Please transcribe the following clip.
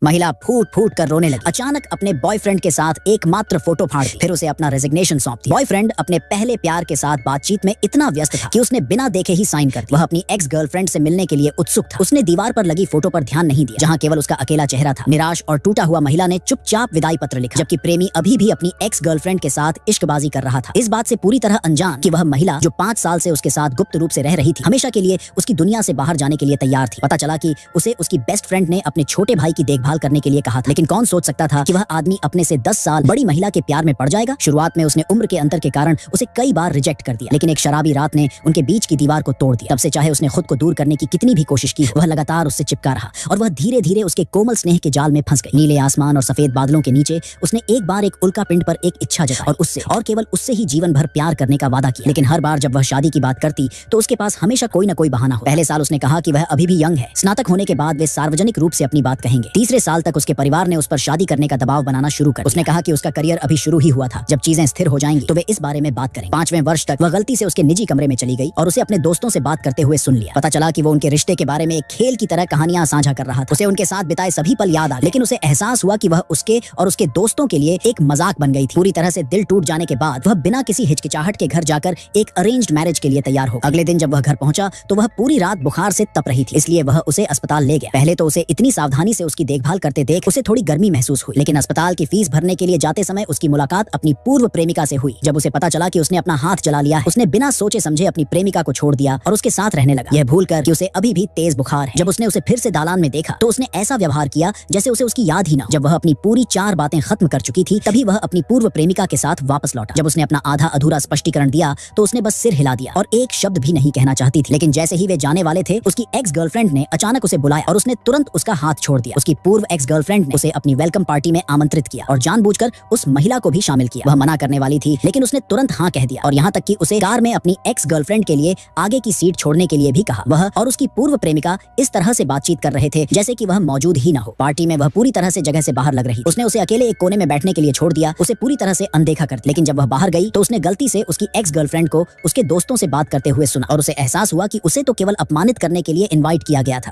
महिला फूट फूट कर रोने लगी। अचानक अपने बॉयफ्रेंड के साथ एकमात्र फोटो फाड़ दी, फिर उसे अपना रेजिग्नेशन सौंप दिया। बॉयफ्रेंड अपने पहले प्यार के साथ बातचीत में इतना व्यस्त था कि उसने बिना देखे ही साइन कर दिया। वह अपनी एक्स गर्लफ्रेंड से मिलने के लिए उत्सुक था। उसने दीवार पर लगी फोटो पर ध्यान नहीं दिया, जहाँ केवल उसका अकेला चेहरा था। निराश और टूटा हुआ महिला ने चुपचाप विदाई पत्र लिखा, जबकि प्रेमी अभी भी अपनी एक्स गर्लफ्रेंड के साथ इश्कबाजी कर रहा था। इस बात से पूरी तरह अनजान कि वह महिला जो 5 साल से उसके साथ गुप्त रूप से रह रही थी, हमेशा के लिए उसकी दुनिया से बाहर जाने के लिए तैयार थी। पता चला कि उसे उसकी बेस्ट फ्रेंड ने अपने छोटे भाई की देखभाल करने के लिए कहा था, लेकिन कौन सोच सकता था कि वह आदमी अपने से 10 साल बड़ी महिला के प्यार में पड़ जाएगा। शुरुआत में उसने उम्र के अंतर के कारण उसे कई बार रिजेक्ट कर दिया, लेकिन एक शराबी रात ने उनके बीच की दीवार को तोड़ दिया। तब से चाहे उसने खुद को दूर करने की कितनी भी कोशिश की, वह लगातार उससे चिपका रहा और वह धीरे धीरे उसके कोमल स्नेह के जाल में फंस गई। नीले आसमान और सफेद बादलों के नीचे उसने एक बार एक उल्का पिंड पर एक इच्छा जताई और उससे और केवल उससे ही जीवन भर प्यार करने का वादा किया। लेकिन हर बार जब वह शादी की बात करती तो उसके पास हमेशा कोई न कोई बहाना हो। पहले साल उसने कहा कि वह अभी भी यंग है, स्नातक होने के बाद वे सार्वजनिक रूप से अपनी बात कहेंगे। तीसरे साल तक उसके परिवार ने उस पर शादी करने का दबाव बनाना शुरू कर। उसने कहा कि उसका करियर अभी शुरू ही हुआ था, जब चीजें स्थिर हो जाएंगी तो वे इस बारे में बात करेंगे। 5वें वर्ष तक वह गलती से उसके निजी कमरे में चली गई और उसे अपने दोस्तों से बात करते हुए सुन लिया। पता चला कि वो उनके रिश्ते के बारे में एक खेल की तरह कहानियां साझा कर रहा था। उसे उनके साथ बिताए सभी पल याद आ, लेकिन उसे एहसास हुआ कि वह उसके और उसके दोस्तों के लिए एक मजाक बन गई थी। पूरी तरह से दिल टूट जाने के बाद वह बिना किसी हिचकिचाहट के घर जाकर एक अरेंज्ड मैरिज के लिए तैयार हो। अगले दिन जब वह घर पहुंचा तो वह पूरी रात बुखार से तप रही थी, इसलिए वह उसे अस्पताल ले गया। पहले तो उसे इतनी सावधानी से उसकी देखभाल करते देख उसे थोड़ी गर्मी महसूस हुई, लेकिन अस्पताल की फीस भरने के लिए जाते समय उसकी मुलाकात अपनी पूर्व प्रेमिका से हुई। जब उसे पता चला कि उसने अपना हाथ जला लिया है, उसने बिना सोचे समझे अपनी प्रेमिका को छोड़ दिया और उसके साथ रहने लगा, यह भूलकर कि उसे अभी भी तेज बुखार है। जब उसने उसे फिर से दालान में देखा तो उसने ऐसा व्यवहार किया जैसे उसे उसकी याद ही ना। जब वह अपनी पूरी 4 बातें खत्म कर चुकी थी, तभी वह अपनी पूर्व प्रेमिका के साथ वापस लौटा। जब उसने अपना आधा अधूरा स्पष्टीकरण दिया तो उसने बस सिर हिला दिया और एक शब्द भी नहीं कहना चाहती थी। लेकिन जैसे ही वे जाने वाले थे, उसकी एक्स गर्लफ्रेंड ने अचानक उसे बुलाया और उसने तुरंत उसका हाथ छोड़ दिया। उसकी पूर्व एक्स गर्लफ्रेंड ने उसे अपनी वेलकम पार्टी में आमंत्रित किया और जानबूझकर उस महिला को भी शामिल किया। वह मना करने वाली थी, लेकिन उसने तुरंत हाँ कह दिया और यहाँ तक कि उसे कार में अपनी एक्स गर्लफ्रेंड के लिए आगे की सीट छोड़ने के लिए भी कहा। वह और उसकी पूर्व प्रेमिका इस तरह से बातचीत कर रहे थे जैसे कि वह मौजूद ही ना हो। पार्टी में वह पूरी तरह से जगह से बाहर लग रही। उसने उसे अकेले एक कोने में बैठने के लिए छोड़ दिया, उसे पूरी तरह से अनदेखा कर दिया। लेकिन जब वह बाहर गई तो उसने गलती से उसकी एक्स गर्लफ्रेंड को उसके दोस्तों से बात करते हुए सुना और उसे एहसास हुआ कि उसे तो केवल अपमानित करने के लिए इनवाइट किया गया था।